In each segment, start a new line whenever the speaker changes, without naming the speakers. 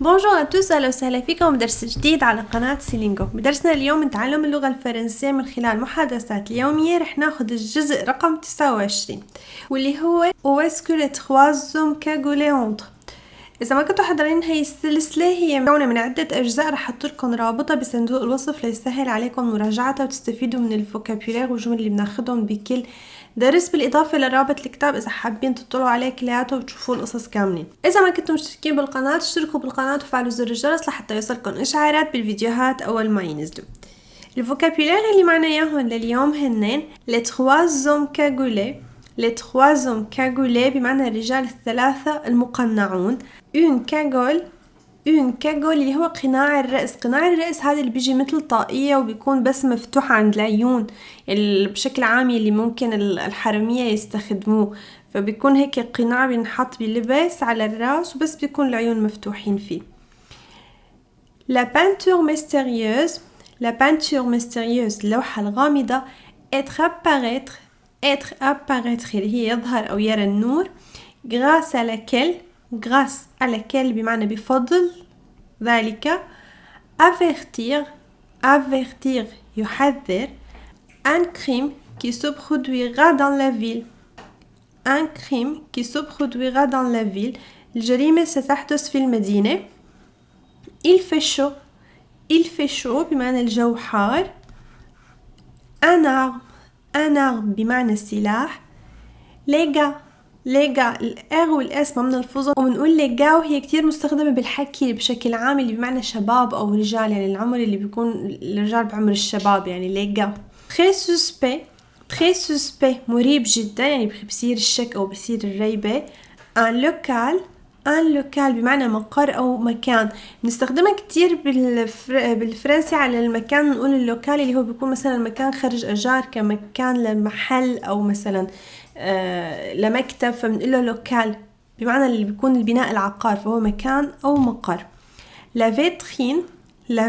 بونجور à tous أهلا وسهلا فيكم بدرس جديد على قناة سيلينجو. بدرسنا اليوم من تعلم اللغة الفرنسية من خلال المحادثات اليومية. رح ناخد الجزء رقم 29 واللي هو Où est-ce que les trois hommes cagoulés entrent. إذا ما كنتوا حاضرين هي السلسلة هي مكونة من عدة أجزاء. رح أحطلكم رابطة بصندوق الوصف ليسهل عليكم مراجعتها وتستفيدوا من الفوكابولير والجمل اللي بناخدهم بكل درس، بالإضافة لرابط الكتاب إذا حابين تطلعوا عليه كلياته وتشوفوا القصص كاملين. إذا ما كنتم مشتركين بالقناة اشتركوا بالقناة وفعلوا زر الجرس لحتى يوصلكم إشعارات بالفيديوهات أول ما ينزلوا. الفوكابولير اللي معنا إياهم لليوم هنين les trois hommes cagoulés. les trois hommes cagoulés بمعنى الرجال الثلاثة المقنعون. une cagoule اللي هو قناع الرأس. قناع الرأس هذا اللي بيجي مثل طاقية وبيكون بس مفتوح عند العيون بشكل عام اللي ممكن الحرامية يستخدموه، فبيكون هيك قناع بينحط بلبس على الراس وبس بيكون العيون مفتوحين فيه. la peinture mystérieuse اللوحة الغامضة. être apparaître اللي هي يظهر أو يرى النور. grâce à laquelle بمعنى بفضل ذلك. avertir يحذر. un crime qui se produira dans la ville. الجريمة ستحدث في المدينة. il fait chaud بمعنى الجو حار. un arbre بمعنى السلاح. les gars الار والاس ما بنلفظهم وبنقول les gars، وهي كتير مستخدمة بالحكي بشكل عام اللي بمعنى شباب او رجال، يعني العمر اللي بيكون الرجال بعمر الشباب يعني les gars. très suspect مريب جدا، يعني بصير الشك او بصير الريبة. un local بمعنى مقر او مكان. بنستخدمها كتير بالفرنسي على المكان. نقول اللوكال اللي هو بيكون مثلا مكان خرج اجار كمكان لمحل او مثلا لمكتب، فبنقول له لوكال بمعنى اللي بيكون البناء العقار، فهو مكان او مقر. la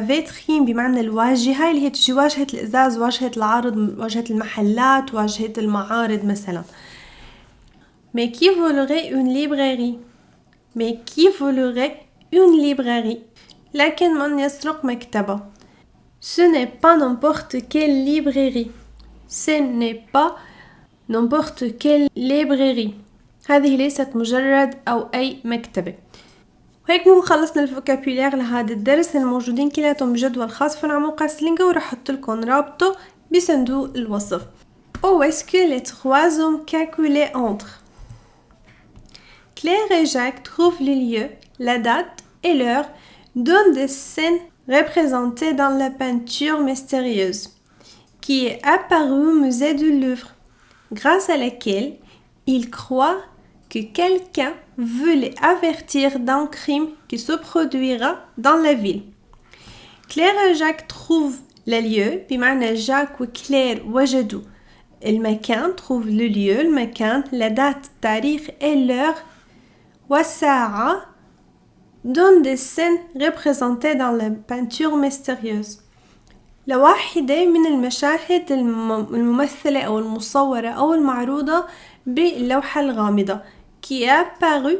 vitrine بمعنى الواجهة اللي هي تجي واجهة الازاز، واجهة العرض، واجهة المحلات، واجهة المعارض مثلا. mais qui volerait une librairie. لكن من يسرق مكتبة. ce n'est pas n'importe quelle librairie. هذه ليست مجرد أو أي مكتبة. وهيك نكون خلصنا الفوكابولير لهذا الدرس. الموجودين كلاتهم بجدول خاص في موقع سلينجو وراح احط لكم رابطه بصندوق الوصف. Où est-ce que les trois hommes cagoulés entrent. Claire et Jacques trouvent les lieux, la date et l'heure, donnent des scènes représentées dans la peinture mystérieuse qui est apparue au musée du Louvre, grâce à laquelle ils croient que quelqu'un veut les avertir d'un crime qui se produira dans la ville. Claire et Jacques trouvent les lieux بمعنى Jacques وكلير وجدوا المكان. trouve le lieu المكان. la date التاريخ et l'heure والساعة. donne des scènes représentées dans la peinture mystérieuse. لواحدة من المشاهد الممثلة أو المصورة أو المعروضة باللوحة الغامضة qui est apparue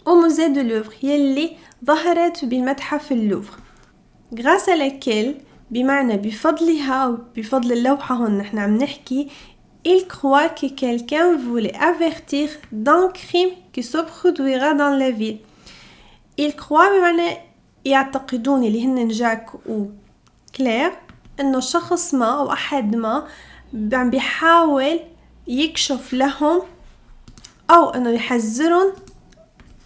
au musée du Louvre يلي ظهرت بالمتحف اللوفر. grâce à laquelle بمعنى بفضلها أو بفضل اللوحة هون نحن عم نحكي. il croit que quelqu'un voulait avertir d'un crime qui se produira dans la ville. il croit بمعنى يعتقدون اللي هن جاك وكلير انه شخص ما او احد ما عم بيحاول يكشف لهم او انه يحذرهم،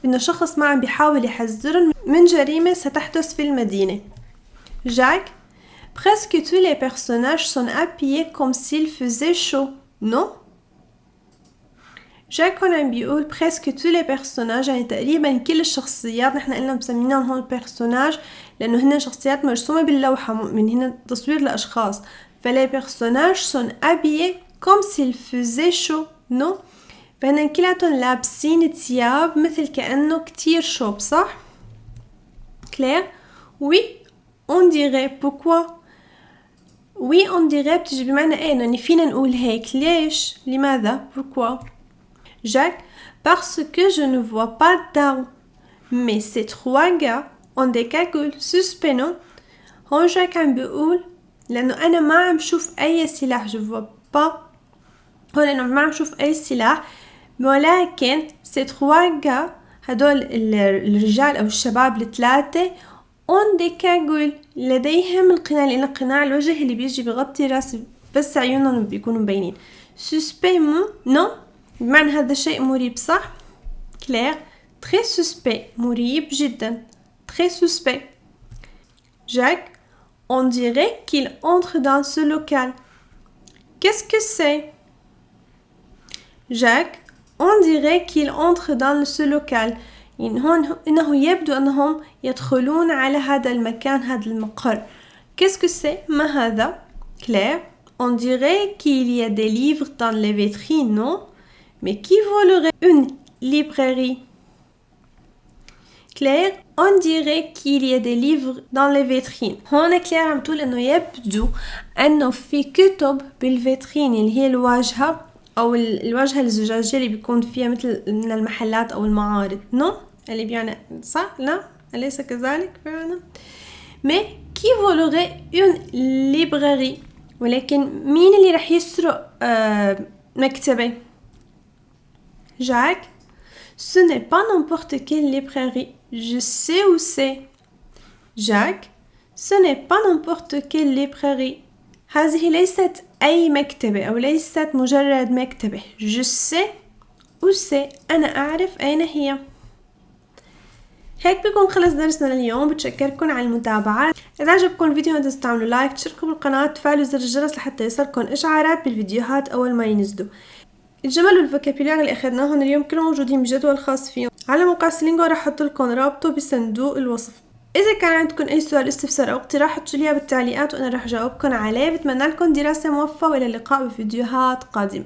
انه شخص ما عم بيحاول يحذرهم من جريمة ستحدث في المدينة. جاك presque tous les personnages sont habillés comme s'il faisait chaud. non. جاك هون عم بيقول presque tous les personnages يعني تقريبا كل الشخصيات. نحن قلنا مسمينهم هون personnages لأنه هن شخصيات مرسومة باللوحة، من هنا تصوير لأشخاص. فلي personnages sont habillés comme s'il faisait chaud. non. فهن كلاتهم لابسين ثياب مثل كأنه كتير شوب، صح؟ كلير. oui on dirait. pourquoi. oui on dirait بتجي بمعنى ايه، يعني فينا نقول هيك. ليش؟ لماذا؟ pourquoi. Jacques parce que je ne vois pas d'arbre. mais ces 3 gars ont des cagoles suspects non. هون جاك عم بيقول لأنه أنا ما عم شوف أي سلاح je vois pas هون أنا ما عم شوف أي سلاح ولكن ces 3 gars هدول الرجال أو الشباب الثلاثة ont des cagoles لديهم القناع لأن قناع الوجه اللي بيجي بغطي راس بس عيونهم بيكونوا مبينين suspect مو non بمعنى هذا شيء مريب صح clair très suspect مريب جدا très suspect Jacques on dirait qu'il entre dans ce local qu'est-ce que c'est Jacques on dirait qu'il entre dans ce local إنه يبدو أنهم يدخلون على هذا المكان هذا المقر qu'est-ce que c'est ما هذا Claire on dirait qu'il y a des livres dans les vitrines non mais qui volerait une librairie Claire on dirait qu'il y a des livres dans les vitrines هون كلير عم تقول إنه يبدو أنه في كتب بالفيترين اللي هي الواجهة أو الواجهة الزجاجية اللي بيكون فيها مثل من المحلات أو المعارض نو اللي بيعني صح لا أليس كذلك فعلا mais qui volerait une librairie ولكن مين اللي رح يسرق مكتبة Jacques ce n'est pas n'importe quelle librairie je sais où c'est Jacques ce n'est pas n'importe quelle librairie هذه ليست أي مكتبة أو ليست مجرد مكتبة je sais où c'est أنا أعرف أين هي هيك بيكون خلص درسنا لليوم بتشكركم على المتابعة إذا عجبكم الفيديو ما تنسوا تعملوا لايك تشتركوا بالقناة وتفعلوا زر الجرس لحتى يصلكم إشعارات بالفيديوهات أول ما ينزلوا الجمل والفوكابيولار اللي أخذناهم اليوم كلهم موجودين بجدول خاص فيهم على موقع سلينجو رح أحط لكم رابطه بصندوق الوصف إذا كان عندكم أي سؤال استفسار أو اقتراح حطوا لي بالتعليقات وأنا رح أجاوبكم عليه بتمنى لكم دراسة موفقة وإلى اللقاء بفيديوهات قادمة